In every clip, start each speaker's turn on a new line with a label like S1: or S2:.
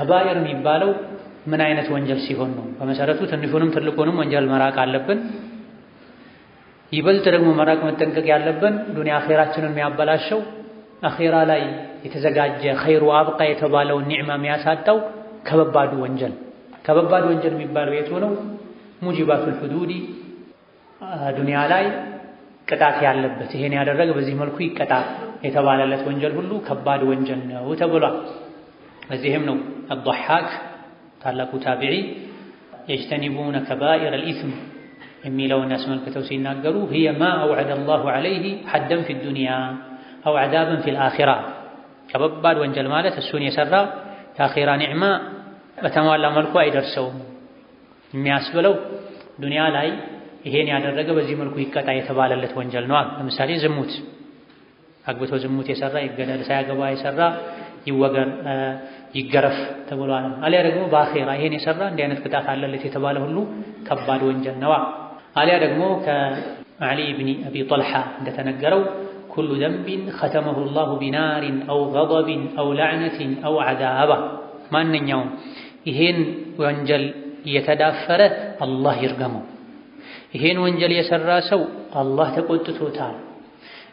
S1: ከባኢር የሚባለው ምን አይነት ወንጀል ሲሆን ነው? በመሰረቱ ትንሹንም ትልቁንም ወንጀል መራቅ አለብን። ይበልጥ ደግሞ መራቅ መጠንቀቅ ያለብን ዱንያ አኼራችንን የሚያበላሸው አኼራ ላይ የተዘጋጀ ኸይሩ አብቃ የተባለውን ኒዕማ የሚያሳጣው ከበባዱ ወንጀል የሚባለው የቱ ነው? ሙጂባቱል ሁዱዲ ዱንያ ላይ ቅጣት ያለበት ይሄን ያደረገ በዚህ መልኩ ይቀጣ የተባለለት ወንጀል ሁሉ ከባድ ወንጀል ነው ተብሏል። በዚህም ነው አልضحاك ታላቁ ታቢዒ የጅተኒቡነ ከባኢረ አልኢስም የሚለውን አስመልክተው ሲናገሩ هي ما أوعد الله عليه حدا في الدنيا أو عذابا في الآخرة ከባድ ወንጀል ማለት እሱን የሰራ የአኺራ ኒዕማ በተሟላ መልኩ አይደርሰውም የሚያስብለው ዱንያ ላይ ይሄን ያደረገ በዚህ መልኩ ይቀጣ የተባለለት ወንጀል ነው። ለምሳሌ ዝሙት አግብቶ ዝሙት የሰራ ይገደል፣ ሳያገባ የሰራ ይወገር ይገረፍ ተብሏል። አሊያ ደግሞ በአኺራ ይሄን የሰራ እንዲህ አይነት ቅጣት አለለት የተባለ ሁሉ ከባድ ወንጀል ነው። አሊያ ደግሞ ከዓሊ ብን አቢ ጠልሓ እንደተነገረው ኩሉ ዘንቢን ኸተመሁ ላሁ ቢናሪን አው ገضብን አው ለዕነትን አው ዐዛባ ማንኛውም ይሄን ወንጀል እየተዳፈረ አላህ ይርገመው፣ ይሄን ወንጀል የሰራ ሰው አላህ ተቆጥቶታል፣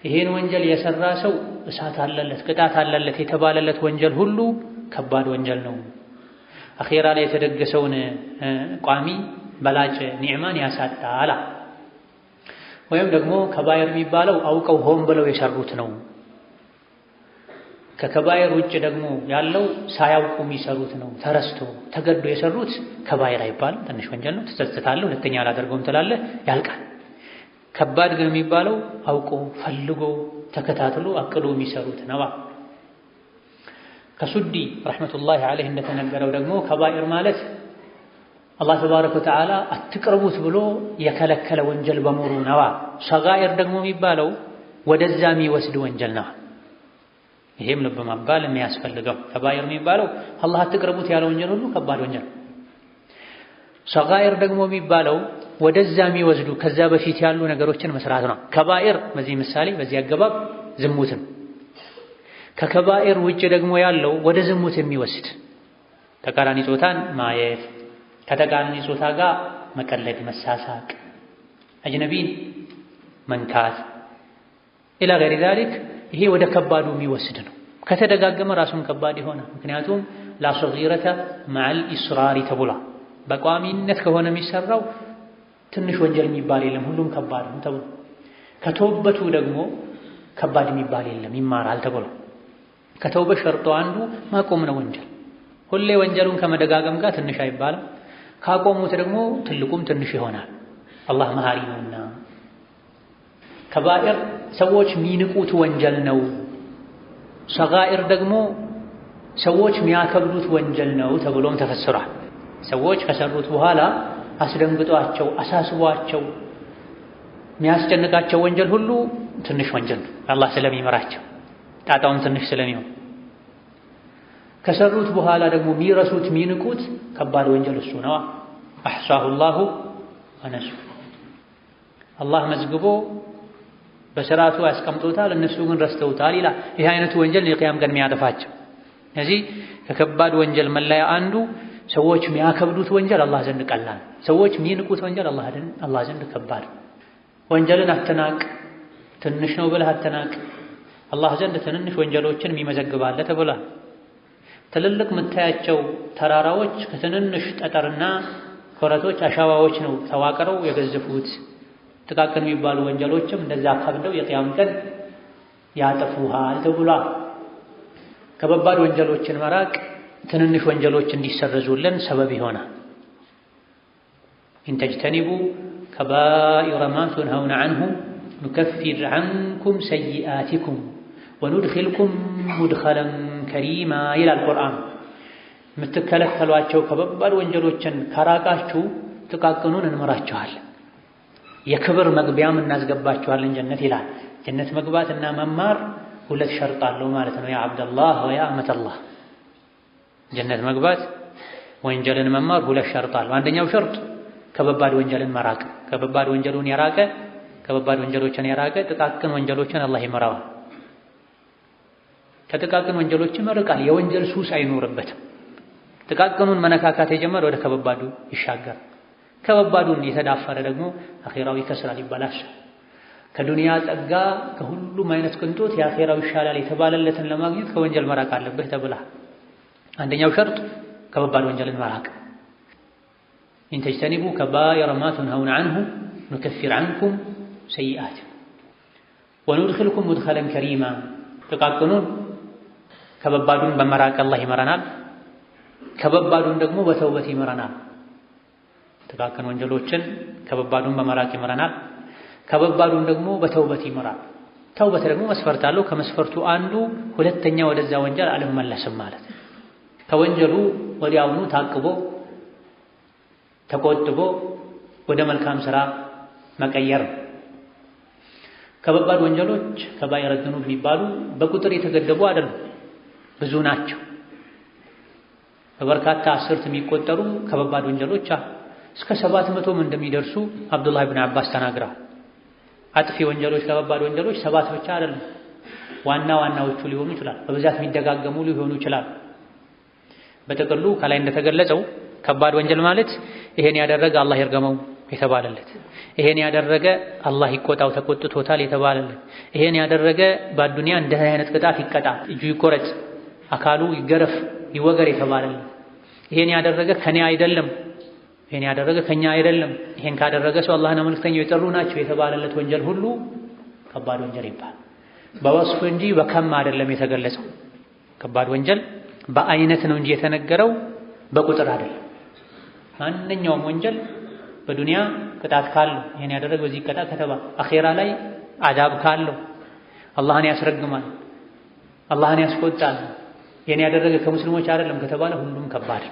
S1: ይሄን ወንጀል የሰራ ሰው እሳት አለለት ቅጣት አለለት የተባለለት ወንጀል ሁሉ ከባድ ወንጀል ነው። አኺራ ላይ የተደገሰውን ቋሚ በላጭ ኒዕማን ያሳጣል። ወይም ደግሞ ከባኢር የሚባለው አውቀው ሆን ብለው የሰሩት ነው። ከከባኢር ውጭ ደግሞ ያለው ሳያውቁ የሚሰሩት ነው። ተረስቶ ተገዶ የሰሩት ከባኢር አይባልም፣ ትንሽ ወንጀል ነው። ትጸጸታለህ፣ ሁለተኛ አላደርገውም ትላለህ፣ ያልቃል። ከባድ ግን የሚባለው አውቆ ፈልጎ ተከታትሎ አቅዶ የሚሰሩት ነው። ከሱዲ ረሕመቱላሂ ዐለይህ እንደተነገረው ደግሞ ከባኢር ማለት አላህ ተባረከ ወተዓላ አትቅርቡት ብሎ የከለከለ ወንጀል በሙሉ ነው። ሰጋኢር ደግሞ የሚባለው ወደዛ የሚወስድ ወንጀል ነው። ይሄም ልብ ማባል የሚያስፈልገው ከባኢር የሚባለው አላህ አትቅርቡት ያለ ወንጀል ሁሉ ከባድ ወንጀል። ሰጋኢር ደግሞ የሚባለው ወደዛ የሚወስዱ ከዛ በፊት ያሉ ነገሮችን መስራት ነው። ከባኢር በዚህ ምሳሌ በዚህ አገባብ ዝሙትን፣ ከከባኢር ውጭ ደግሞ ያለው ወደ ዝሙት የሚወስድ ተቃራኒ ጾታን ማየት፣ ከተቃራኒ ጾታ ጋር መቀለድ፣ መሳሳቅ፣ አጅነቢን መንካት ኢላ ገይሪ ዛሊክ ይሄ ወደ ከባዱ የሚወስድ ነው። ከተደጋገመ ራሱን ከባድ ይሆናል። ምክንያቱም ላ ሰጊረተ መዐል ኢስራሪ ተብሏል። በቋሚነት ከሆነ የሚሰራው ትንሽ ወንጀል የሚባል የለም፣ ሁሉም ከባድ ነው ተብሎ ከተውበቱ ደግሞ ከባድ የሚባል የለም ይማራል ተብሎ ከተውበት ሸርጦ አንዱ ማቆም ነው። ወንጀል ሁሌ ወንጀሉን ከመደጋገም ጋር ትንሽ አይባልም። ካቆሙት ደግሞ ትልቁም ትንሽ ይሆናል። አላህ መሃሪ ነውና። ከባኢር ሰዎች የሚንቁት ወንጀል ነው። ሰጋኢር ደግሞ ሰዎች የሚያከብዱት ወንጀል ነው ተብሎም ተፈስሯል። ሰዎች ከሰሩት በኋላ አስደንግጧቸው አሳስቧቸው የሚያስጨንቃቸው ወንጀል ሁሉ ትንሽ ወንጀል ነው፣ አላህ ስለሚመራቸው ጣጣውም ትንሽ ስለሚሆን። ከሰሩት በኋላ ደግሞ የሚረሱት የሚንቁት ከባድ ወንጀል እሱ ነው። አሕሷሁ ላሁ ወነሱ አላህ መዝግቦ በስርዓቱ ያስቀምጦታል፣ እነሱ ግን ረስተውታል ይላል። ይህ አይነቱ ወንጀል የቂያም ቀን የሚያጠፋቸው። ስለዚህ ከከባድ ወንጀል መለያ አንዱ ሰዎች የሚያከብዱት ወንጀል አላህ ዘንድ ቀላል፣ ሰዎች የሚንቁት ወንጀል አላህ ዘንድ ከባድ። ወንጀልን አትናቅ፣ ትንሽ ነው ብለህ አትናቅ። አላህ ዘንድ ትንንሽ ወንጀሎችን የሚመዘግባለ ተብሏል። ትልልቅ የምታያቸው ተራራዎች ከትንንሽ ጠጠርና ኮረቶች አሻዋዎች ነው ተዋቅረው የገዘፉት። ጥቃቅን የሚባሉ ወንጀሎችም እንደዛ ከብደው የቂያም ቀን ያጠፉሃል ተብሏል። ከበባድ ወንጀሎችን መራቅ ትንንሽ ወንጀሎች እንዲሰረዙልን ሰበብ ይሆናል። ኢንተጅተኒቡ ከባኢረ ማ ቱንሀውነ ዐንሁ ኑከፊር ዐንኩም ሰይአቲኩም ወኑድኺልኩም ሙድኸለን ከሪማ ይላል ቁርአን። የምትከለከሏቸው ከበባድ ወንጀሎችን ከራቃችሁ ጥቃቅኑን እንመራችኋለን፣ የክብር መግቢያም እናስገባችኋለን ጀነት ይላል። ጀነት መግባት እና መማር ሁለት ሸርጥ አለው ማለት ነው። ያ አብደላህ ወያ አመተላህ ጀነት መግባት ወንጀልን መማር ሁለት ሸርጥ አለው። አንደኛው ሸርጥ ከበባድ ወንጀልን መራቅ። ከበባድ ወንጀሎችን የራቀ ጥቃቅን ወንጀሎችን አላህ ይመራዋል። ከጥቃቅን ወንጀሎችም ይርቃል። የወንጀል ሱስ አይኖርበትም። ጥቃቅኑን መነካካት የጀመረ ወደ ከበባዱ ይሻገር። ከበባዱን የተዳፈረ ደግሞ አኺራው ይከስራል፣ ይበላሻል። ከዱንያ ጸጋ ከሁሉም አይነት ቅንጦት የአኺራው ይሻላል የተባለለትን ለማግኘት ከወንጀል መራቅ አለብህ ተብለሃል። አንደኛው ሸርጥ ከበባድ ወንጀልን መራቅ። ኢን ተጅተኒቡ ከባኢረ ማ ቱንሀውነ ዐንሁ ኑከፊር ዐንኩም ሰይአቲኩም ወኑድኺልኩም ሙድኸለን ከሪማ። ጥቃቅኑን ከበባዱን በመራቅ አላህ ይመራናል፣ ከበባዱን ደግሞ በተውበት ይመራናል። ጥቃቅን ወንጀሎችን ከበባዱን በመራቅ ይመራናል፣ ከበባዱን ደግሞ በተውበት ይመራል። ተውበት ደግሞ መስፈርት አለው። ከመስፈርቱ አንዱ ሁለተኛ ወደዛ ወንጀል አልመለስም ማለት፣ ከወንጀሉ ወዲያውኑ ታቅቦ ተቆጥቦ ወደ መልካም ስራ መቀየር። ከበባድ ወንጀሎች ከባኢረ ዙኑብ የሚባሉ በቁጥር የተገደቡ አይደሉም፣ ብዙ ናቸው። በበርካታ አስርት የሚቆጠሩ ከበባድ ወንጀሎች እስከ 700ም እንደሚደርሱ አብዱላህ ብን አባስ ተናግረዋል። አጥፊ ወንጀሎች ከበባድ ወንጀሎች 7 ብቻ አይደሉም፣ ዋና ዋናዎቹ ሊሆኑ ይችላል፣ በብዛት የሚደጋገሙ ሊሆኑ ይችላል። በጥቅሉ ከላይ እንደተገለጸው ከባድ ወንጀል ማለት ይሄን ያደረገ አላህ ይርገመው የተባለለት፣ ይሄን ያደረገ አላህ ይቆጣው ተቆጥቶታል የተባለለት፣ ይሄን ያደረገ በዱንያ እንዲህ አይነት ቅጣት ይቀጣ፣ እጁ ይቆረጥ፣ አካሉ ይገረፍ፣ ይወገር የተባለለት፣ ይሄን ያደረገ ከኔ አይደለም፣ ይሄን ያደረገ ከኛ አይደለም፣ ይሄን ካደረገ ሰው አላህና መልእክተኛው የጠሩ ናቸው የተባለለት ወንጀል ሁሉ ከባድ ወንጀል ይባላል። በወስፍ እንጂ በከም አይደለም የተገለጸው። ከባድ ወንጀል በአይነት ነው እንጂ የተነገረው በቁጥር አይደለም። ማንኛውም ወንጀል በዱንያ ቅጣት ካለው ይሄን ያደረገ በዚህ ቅጣት ከተባለ አኺራ ላይ አዳብ ካለው አላህን ያስረግማል፣ አላህን ያስቆጣል፣ ይሄን ያደረገ ከሙስሊሞች አይደለም ከተባለ ሁሉም ከባድ።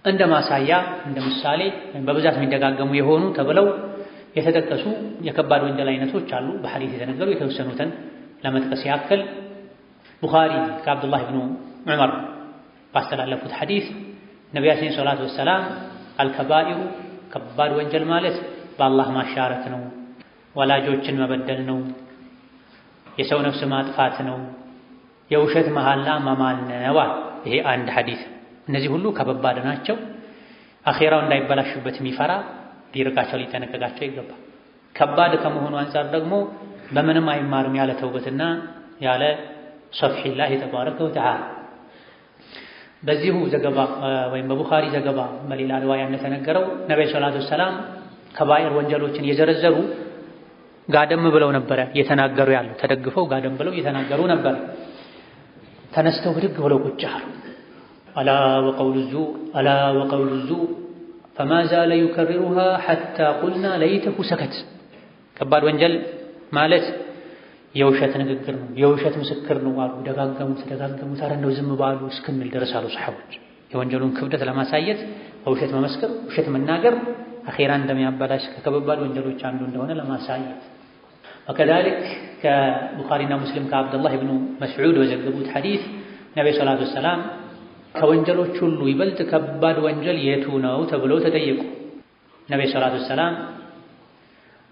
S1: እንደ ማሳያ እንደ ምሳሌ በብዛት የሚደጋገሙ የሆኑ ተብለው የተጠቀሱ የከባድ ወንጀል አይነቶች አሉ። በሐዲስ የተነገሩ የተወሰኑትን ለመጥቀስ ያክል ቡኻሪ ከአብዱላህ ብኑ ዑመር ባስተላለፉት ሐዲስ ነቢያችን ሰለላሁ ዐለይሂ ወሰለም አልከባኢሩ ከባድ ወንጀል ማለት በአላህ ማሻረክ ነው፣ ወላጆችን መበደል ነው፣ የሰው ነፍስ ማጥፋት ነው፣ የውሸት መሐላ መማል ነው። ይሄ አንድ ሐዲስ። እነዚህ ሁሉ ከበባድ ናቸው። አኺራው እንዳይበላሽበት የሚፈራ ሊርቃቸው ሊጠነቀቃቸው ይገባል። ከባድ ከመሆኑ አንፃር ደግሞ በምንም አይማርም ያለ ተውበትና ያለ ሶፍሒላህ ተባረከ ወተዓላ። በዚሁ ዘገባ ወይም በቡኻሪ ዘገባ በሌላ ሪዋያ እንደተነገረው ነብዩ ሰለላሁ ዐለይሂ ወሰለም ከባኢር ወንጀሎችን የዘረዘሩ ጋደም ብለው ነበረ እየተናገሩ ያለው። ተደግፈው ጋደም ብለው እየተናገሩ ነበር። ተነስተው ብድግ ብለው ቁጭ አሉ። አላ ወቀውሉ ዙር አላ ወቀውሉ ዙር ፈማ ዛለ ዩከርሩሃ ሐታ ቁልና ለይተሁ ሰከት። ከባድ ወንጀል ማለት የውሸት ንግግር ነው፣ የውሸት ምስክር ነው አሉ። ደጋገሙት። ኧረ እንደው ዝም ባሉ እስክንል ድረስ አሉ ሰሐቦች። የወንጀሉን ክብደት ለማሳየት በውሸት መመስከር፣ ውሸት መናገር አኺራ እንደሚያበላሽ ከከባድ ወንጀሎች አንዱ እንደሆነ ለማሳየት። ወከዛሊክ ከቡኻሪና ሙስሊም ከአብዱላህ ብኑ መስዑድ በዘገቡት ሐዲስ ነብዩ ሰለላሁ ዐለይሂ ወሰለም ከወንጀሎች ሁሉ ይበልጥ ከባድ ወንጀል የቱ ነው ተብለው ተጠየቁ። ነብዩ ሰለላሁ ዐለይሂ ወሰለም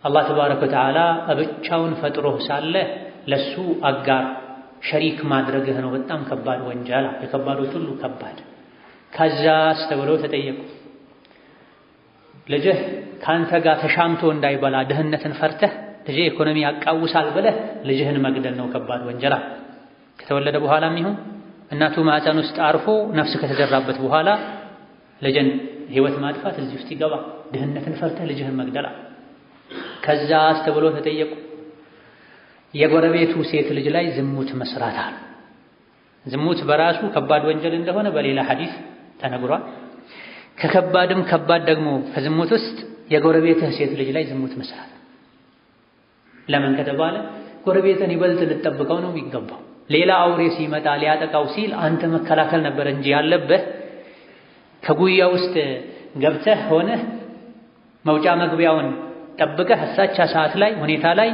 S1: አላህ ተባረከ ወተዓላ ብቻውን ፈጥሮህ ሳለ ለሱ አጋር ሸሪክ ማድረግህ ነው በጣም ከባድ ወንጀል፣ የከባዶች ሁሉ ከባድ። ከዛስ ተብለው ተጠየቁ። ልጅህ ካንተ ጋር ተሻምቶ እንዳይበላ ድህነትን ፈርተህ ልጅ ኢኮኖሚ ያቃውሳል ብለህ ልጅህን መግደል ነው ከባድ ወንጀል። ከተወለደ በኋላም ይሁን እናቱ ማህፀን ውስጥ አርፎ ነፍስ ከተዘራበት በኋላ ልጅን ህይወት ማጥፋት እዚህ ውስጥ ይገባ። ድህነትን ፈርተህ ልጅህን መግደል። ከዛስ ተብሎ ተጠየቁ። የጎረቤቱ ሴት ልጅ ላይ ዝሙት መስራት አሉ። ዝሙት በራሱ ከባድ ወንጀል እንደሆነ በሌላ ሐዲስ ተነግሯል። ከከባድም ከባድ ደግሞ ከዝሙት ውስጥ የጎረቤትህ ሴት ልጅ ላይ ዝሙት መስራት። ለምን ከተባለ ጎረቤትን ይበልጥ ልጠብቀው ነው የሚገባው። ሌላ አውሬ ሲመጣ ሊያጠቃው ሲል አንተ መከላከል ነበር እንጂ ያለብህ ከጉያ ውስጥ ገብተህ ሆነህ መውጫ መግቢያውን ጠብቀህ እሳቻ ሰዓት ላይ ሁኔታ ላይ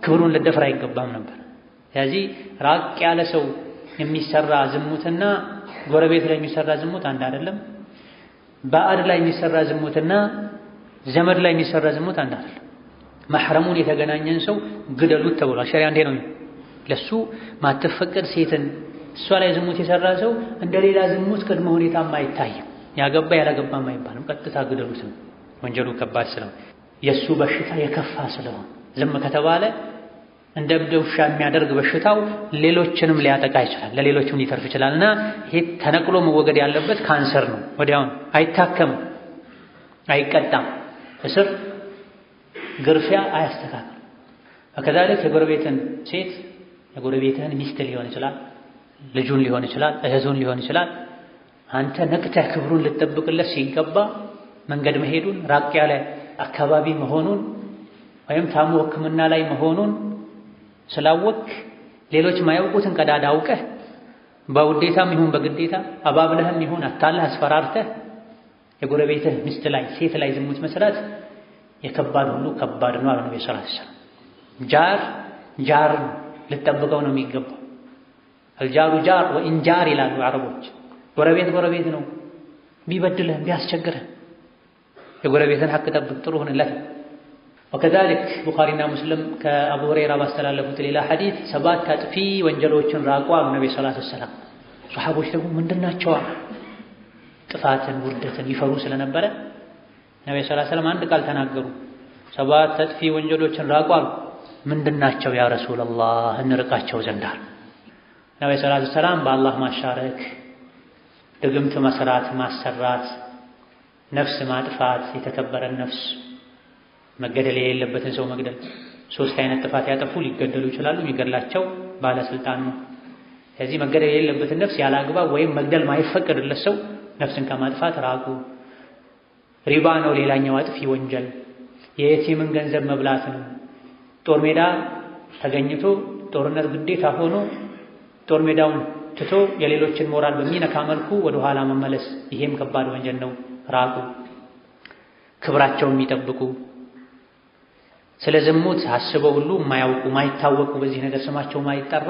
S1: ክብሩን ልደፍር አይገባም ነበር። ስለዚህ ራቅ ያለ ሰው የሚሰራ ዝሙትና ጎረቤት ላይ የሚሰራ ዝሙት አንድ አይደለም። ባዕድ ላይ የሚሰራ ዝሙትና ዘመድ ላይ የሚሰራ ዝሙት አንድ አይደለም። መሕረሙን የተገናኘን ሰው ግደሉት ተብሏል። ሸሪዓ እንዴ ነው። ለሱ ማትፈቀድ ሴትን እሷ ላይ ዝሙት የሰራ ሰው እንደሌላ ዝሙት ቅድመ ሁኔታም አይታይም። ያገባ ያላገባም አይባልም። ቀጥታ ግደሉት ነው ወንጀሉ ከባድ ስለሆነ የሱ በሽታ የከፋ ስለሆነ ዝም ከተባለ እንደ እብድ ውሻ የሚያደርግ በሽታው ሌሎችንም ሊያጠቃ ይችላል፣ ለሌሎችም ሊተርፍ ይችላልና ይሄ ተነቅሎ መወገድ ያለበት ካንሰር ነው። ወዲያውኑ አይታከምም፣ አይቀጣም፣ እስር ግርፊያ አያስተካክልም። ከዛልክ የጎረቤትን ሴት የጎረቤትህን ሚስት ሊሆን ይችላል፣ ልጁን ሊሆን ይችላል፣ እህቱን ሊሆን ይችላል። አንተ ነቅተህ ክብሩን ልትጠብቅለት ሲገባ መንገድ መሄዱን ራቅ ያለ አካባቢ መሆኑን ወይም ታሞ ሕክምና ላይ መሆኑን ስላወቅ ሌሎች ማያውቁትን ቀዳዳ አውቀህ በውዴታም ይሁን በግዴታ አባብለህም ይሁን አታለህ አስፈራርተህ የጎረቤትህ ሚስት ላይ ሴት ላይ ዝሙት መስራት የከባድ ሁሉ ከባድ ነው አለ ነብዩ ሰለላሁ ዐለይሂ ወሰለም። ጃር ልትጠብቀው ነው የሚገባው። አልጃሩ ጃር ወኢንጃር ይላሉ አረቦች። ጎረቤት ነው ቢበድልህ ቢያስቸግርህ የጎረቤትን ሐቅ ጠብቅ፣ ጥሩ ሁንለት። ወከዛሊክ ቡኻሪና ሙስሊም ከአቡ ሁረይራ ባስተላለፉት ሌላ ሐዲስ 7 አጥፊ ወንጀሎችን ራቁ አሉ ነብዩ ሰለላሁ ዐለይሂ ወሰለም። ሱሐቦች ደግሞ ምንድናቸው? ጥፋትን ውርደትን ይፈሩ ስለነበረ ነብዩ ሰለላሁ ዐለይሂ ወሰለም አንድ ቃል ተናገሩ። 7 አጥፊ ወንጀሎችን ራቁ አሉ። ምንድናቸው ያ ረሱላህ እንርቃቸው ዘንድ አሉ። ነብዩ ሰለላሁ ዐለይሂ ወሰለም በአላህ ማሻረክ፣ ድግምት መስራት፣ ማሰራት፣ ነፍስ ማጥፋት፣ የተከበረን ነፍስ መገደል የሌለበትን ሰው መግደል። 3 አይነት ጥፋት ያጠፉ ሊገደሉ ይችላሉ። የሚገድላቸው ባለስልጣን ነው። ስለዚህ መገደል የሌለበትን ነፍስ ያላግባብ ወይም መግደል ማይፈቀድለት ሰው ነፍስን ከማጥፋት ራቁ። ሪባ ነው ሌላኛው አጥፊ ወንጀል። የየቲምን ገንዘብ መብላት ነው። ጦር ሜዳ ተገኝቶ ጦርነት ግዴታ ሆኖ ጦር ሜዳውን ትቶ የሌሎችን ሞራል በሚነካ መልኩ ወደ ኋላ መመለስ፣ ይሄም ከባድ ወንጀል ነው። ራቁ። ክብራቸውን የሚጠብቁ ስለ ዝሙት አስበው ሁሉ የማያውቁ ማይታወቁ በዚህ ነገር ስማቸው ማይጠራ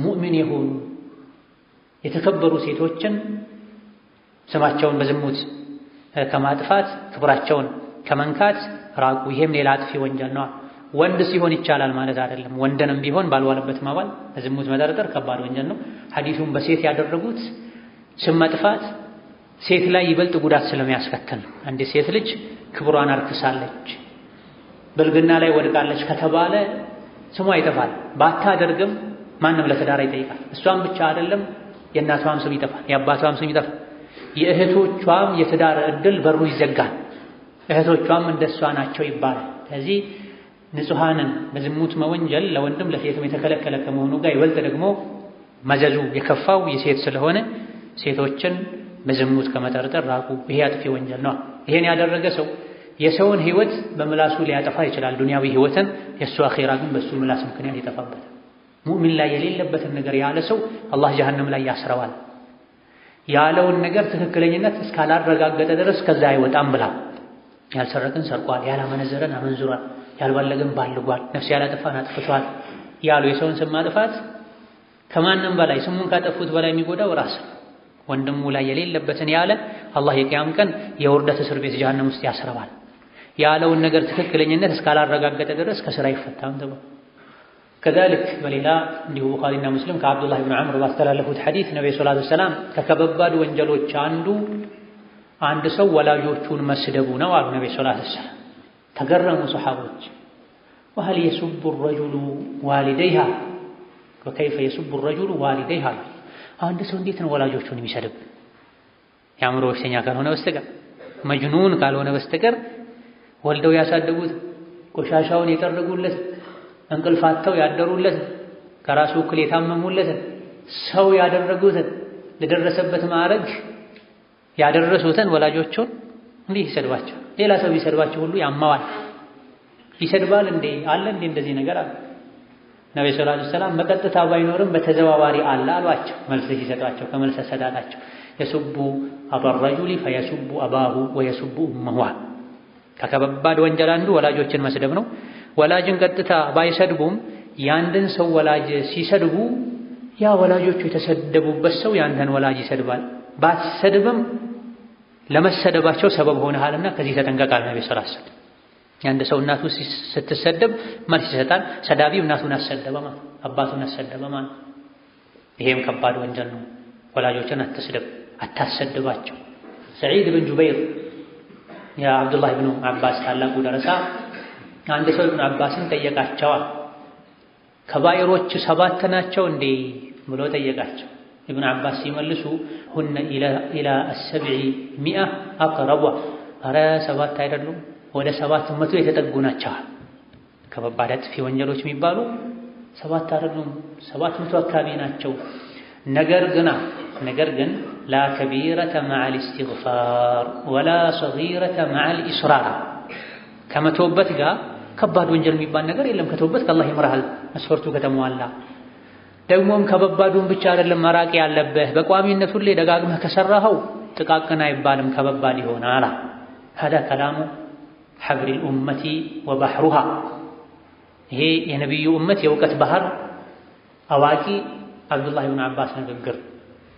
S1: ሙእሚን የሆኑ የተከበሩ ሴቶችን ስማቸውን በዝሙት ከማጥፋት ክብራቸውን ከመንካት ራቁ። ይሄም ሌላ አጥፊ ወንጀል ነው። ወንድ ሲሆን ይቻላል ማለት አይደለም። ወንድንም ቢሆን ባልዋለበት ማባል በዝሙት መጠርጠር ከባድ ወንጀል ነው። ሐዲሱን በሴት ያደረጉት ስም መጥፋት ሴት ላይ ይበልጥ ጉዳት ስለሚያስከትል አንዲት ሴት ልጅ ክብሯን አርክሳለች፣ ብልግና ላይ ወድቃለች ከተባለ ስሟ ይጠፋል። ባታደርግም ማንም ለትዳር ይጠይቃል። እሷም ብቻ አይደለም የእናቷም ስም ይጠፋል፣ የአባቷም ስም ይጠፋል፣ የእህቶቿም የትዳር እድል በሩ ይዘጋል። እህቶቿም እንደሷ ናቸው ይባላል። ስለዚህ ንጹሃንን በዝሙት መወንጀል ለወንድም ለሴትም የተከለከለ ከመሆኑ ጋር ይበልጥ ደግሞ መዘዙ የከፋው የሴት ስለሆነ ሴቶችን በዝሙት ከመጠርጠር ራቁ። ይሄ አጥፊ ወንጀል ነው። ይሄን ያደረገ ሰው የሰውን ህይወት በምላሱ ሊያጠፋ ይችላል፣ ዱንያዊ ህይወትን። የእሱ አኺራ ግን በሱ ምላስ ምክንያት ይጠፋበታል። ሙእሚን ላይ የሌለበትን ነገር ያለ ሰው አላህ ጀሀነም ላይ ያስረዋል። ያለውን ነገር ትክክለኝነት እስካላረጋገጠ ድረስ ከዛ አይወጣም ብላ ያልሰረቀን ሰርቋል፣ ያላመነዘረን አመንዝሯል፣ ያልባለገን ባልጓል፣ ነፍስ ያላጠፋን አጥፍቷል ያሉ የሰውን ስም ማጥፋት ከማንም በላይ ስሙን ካጠፉት በላይ የሚጎዳው ራስ ወንድሙ ላይ የሌለበትን ያለ አላህ የቂያም ቀን የውርደት እስር ቤት ጀሀነም ውስጥ ያስረዋል። ያለውን ነገር ትክክለኝነት እስካላረጋገጠ ድረስ ከስራ አይፈታም ተብሎ ከዛልክ በሌላ እንዲሁ ቡኻሪና ሙስሊም ከአብዱላህ ብን ዐምር ባስተላለፉት ሐዲስ ነብዩ ሰለላሁ ዐለይሂ ወሰለም ከከባድ ወንጀሎች አንድ ሰው ወላጆቹን መስደቡ ነው አሉ ነብዩ ሰለላሁ ዐለይሂ ወሰለም። ተገረሙ ሰሐቦች። وهل يسب الرجل والديها وكيف يسب الرجل والديها አንድ ሰው እንዴት ነው ወላጆቹን የሚሰድብ? የአእምሮ በሽተኛ ካልሆነ በስተቀር መጅኑን ካልሆነ በስተቀር ወልደው ያሳደጉት ቆሻሻውን የጠረጉለት እንቅልፋተው ያደሩለት ከራሱ እኩል የታመሙለት ሰው ያደረጉትን ለደረሰበት ማዕረግ ያደረሱትን ወላጆቹን እንዲህ ይሰድባቸው። ሌላ ሰው ቢሰድባቸው ሁሉ ያማዋል። ይሰድባል እንዴ? አለ እንዴ እንደዚህ ነገር አለ? ነብዩ ሰለላሁ ዐለይሂ ወሰለም በቀጥታ ባይኖርም በተዘዋዋሪ አለ አሏቸው። መልስ ሲሰጧቸው ከመልስ ሰዳታቸው የሱቡ አባር ረጁሊ ፈየሱቡ አባሁ ወየሱቡ ኡመሁ። ከከባድ ወንጀል አንዱ ወላጆችን መስደብ ነው። ወላጅን ቀጥታ ባይሰድቡም ያንድን ሰው ወላጅ ሲሰድቡ ያ ወላጆቹ የተሰደቡበት ሰው ያንተን ወላጅ ይሰድባል። ባትሰድብም ለመሰደባቸው ሰበብ ሆነሃልና ከዚህ ተጠንቀቃል ነብዩ ሰለላሁ ዐለይሂ ወሰለም። ያንድ ሰው እናቱ ስትሰደብ መልስ ይሰጣል። ሰዳቢው እናቱን አሰደበ ማለት አባቱን አሰደበ ማለት ይሄም ከባድ ወንጀል ነው። ወላጆችን አትስደብ፣ አታሰድባቸው። ሰዒድ ብን ጁበይር የአብዱላህ ብኑ አባስ ታላቁ ደረሳ አንድ ሰው ኢብኑ አባስን ጠየቃቸዋል። ከባኢሮች 7 ናቸው እንዴ ብሎ ጠየቃቸው። ኢብኑ አባስ ሲመልሱ ሁነ ኢላ አስሰብዒ ሚአ አቅረቧ፣ ኧረ 7 አይደሉም ወደ 700 የተጠጉ ናቸው። ከባባድ አጥፊ ወንጀሎች የሚባሉ 7 አይደሉም 700 አካባቢ ናቸው። ነገር ግን ላ ከቢረተ መዐል ኢስቲግፋር ወላ ሰጊረተ መዐል ኢስራር፣ ከመተውበት ጋር ከባድ ወንጀል የሚባል ነገር የለም። ከተውበት ከአላህ ይምርሃል መስፈርቱ ከተሟላ። ደግሞም ከባባዱን ብቻ አይደለም መራቅ ያለብህ፣ በቋሚነት ሁሌ ደጋግመህ ከሰራኸው ጥቃቅን አይባልም ከባባድ ይሆናል። هذا كلام حبر الأمة وبحرها። ይሄ የነብዩ ኡመት የእውቀት ባህር አዋቂ አብዱላህ ብን አባስ ንግግር።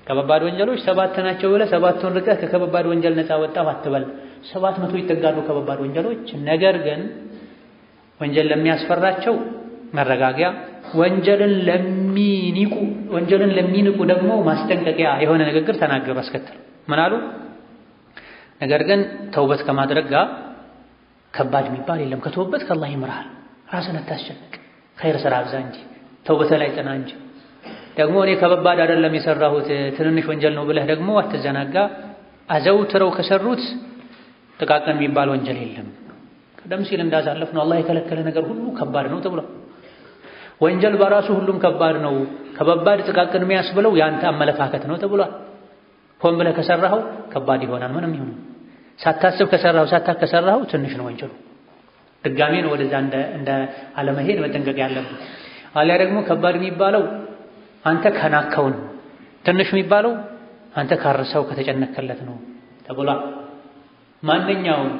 S1: ከባባድ ወንጀሎች 7 ናቸው ብለህ 7ቱን ርቀህ ከከባባድ ወንጀል ነፃ ወጣህ አትበል። 700 ይጠጋሉ ከባባድ ወንጀሎች። ነገር ግን ወንጀል ለሚያስፈራቸው መረጋጊያ፣ ወንጀልን ለሚንቁ ደግሞ ማስጠንቀቂያ የሆነ ንግግር ተናገሩ። አስከተሉ ምን አሉ? ነገር ግን ተውበት ከማድረግ ጋር ከባድ የሚባል የለም። ከተውበት ከአላህ ይምርሃል። ራስን አታስጨንቅ፣ ኸይር ስራ አብዛ እንጂ ተውበት ላይ ጥና እንጂ። ደግሞ እኔ ከባባድ አይደለም የሰራሁት ትንንሽ ወንጀል ነው ብለህ ደግሞ አትዘናጋ። አዘውትረው ከሰሩት ጥቃቅን የሚባል ወንጀል የለም። ቀደም ሲል እንዳሳለፍነው አላህ የከለከለ ነገር ሁሉ ከባድ ነው ተብሏል። ወንጀል በራሱ ሁሉም ከባድ ነው። ከባባድ ጥቃቅን የሚያስብለው ያንተ አመለካከት ነው ተብሏል። ሆን ብለህ ከሰራኸው ከባድ ይሆናል። ምንም ይሁን ሳታስብ ከሰራኸው ትንሽ ነው ወንጀሉ። ድጋሜ ነው ወደዛ እንደ አለመሄድ መጠንቀቅ ያለብን። አሊያ ደግሞ ከባድ የሚባለው አንተ ከናከው ነው። ትንሽ የሚባለው አንተ ካርሰው ከተጨነከለት ነው ተብሏል። ማንኛውም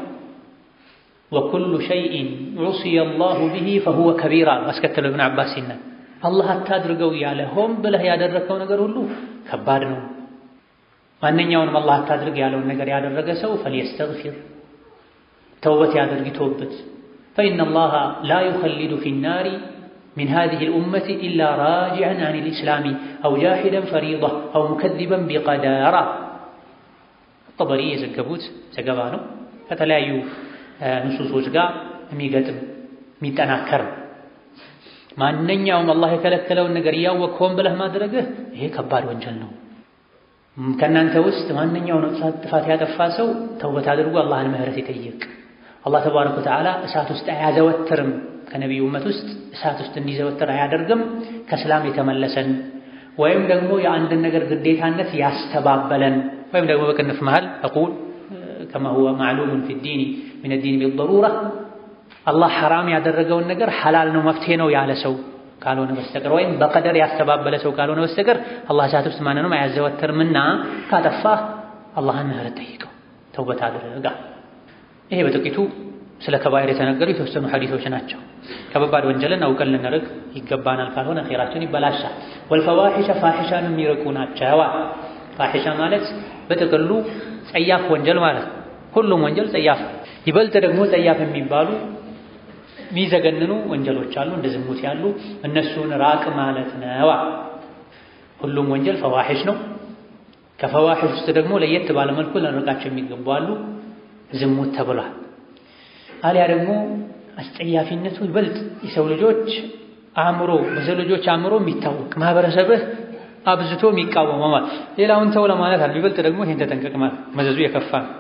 S1: ወኩሉ ሸይኢን ዑሲየ አላሁ ቢሂ ፈሁወ ከቢራ አስከተለው ኢብኑ አባስ ሲናገር አላህ አታድርገው ያለ ሆን ብለህ ያደረከው ነገር ሁሉ ከባድ ነው። ማንኛውንም አላህ አታድርግ ያለውን ነገር ያደረገ ሰው ፈልየስተግፊር ተውበት ያድርግ ይተውበት። ፈኢነ አላህ ላ ዩኸሊዱ ፊናሪ ሚን ሃዚሂል ኡመቲ ኢላ ራጂዐን ዐኒል ኢስላሚ አው ጃሂደን ፈሪዳ አው ሙከዚበን ቢቀዳራ። ጠበሪ የዘገቡት ዘገባ ነው። ከተለያዩ ንሱሶች ጋር የሚገጥም የሚጠናከር። ማንኛውም አላህ የከለከለውን ነገር እያወቅህ ሆን ብለህ ማድረግህ ይሄ ከባድ ወንጀል ነው። ከእናንተ ውስጥ ማንኛውም ጥፋት ያጠፋ ሰው ተውበት አድርጎ አላህን ምህረት ይጠይቅ። አላህ ተባረከ ወተዓላ እሳት ውስጥ አያዘወትርም። ከነቢዩ ኡመት ውስጥ እሳት ውስጥ እንዲዘወትር አያደርግም። ከእስላም የተመለሰን ወይም ደግሞ የአንድን ነገር ግዴታነት ያስተባበለን ወይም ደግሞ በቅንፍ መሃል አቁል ከማ ሁወ ማዕሉሙን ፊ ዲኒ ሚነ ዲኒ ቢደሩራ አላህ ሐራም ያደረገውን ነገር ሐላል ነው መፍትሄ ነው ያለ ሰው ካልሆነ በስተቀር ወይም በቀደር ያስተባበለ ሰው ካልሆነ በስተቀር አላህ እሳት ውስጥ ማንንም አያዘወትርምና ካጠፋህ አላህን ምህረት ጠይቀው ተውበት አድርጋ። ይሄ በጥቂቱ ስለ ከባይር የተነገሩ የተወሰኑ ሐዲሶች ናቸው። ከባባድ ወንጀልን አውቀን ልንርቅ ይገባናል፣ ካልሆነ ኸይራችን ይበላሻል። ወልፈዋሒሸ ፋሒሻን የሚርቁ ናቸው። ፋሒሻ ማለት በጥቅሉ ጸያፍ ወንጀል ማለት ነው። ሁሉም ወንጀል ጸያፍ፣ ይበልጥ ደግሞ ጸያፍ የሚባሉ የሚዘገንኑ ወንጀሎች አሉ፣ እንደ ዝሙት ያሉ፣ እነሱን ራቅ ማለት ነው። ሁሉም ወንጀል ፈዋሒሽ ነው። ከፈዋሒሽ ውስጥ ደግሞ ለየት ባለ መልኩ ልንርቃቸው የሚገቡ አሉ። ዝሙት ተብሏል። አሊያ ደግሞ አስጸያፊነቱ ይበልጥ የሰው ልጆች አእምሮ በሰው ልጆች አእምሮ የሚታወቅ ማህበረሰብህ አብዝቶ የሚቃወመው ማለት ሌላውን ተው ለማለት አለ። ይበልጥ ደግሞ ይሄን ተጠንቀቅ ማለት መዘዙ የከፋ ነው።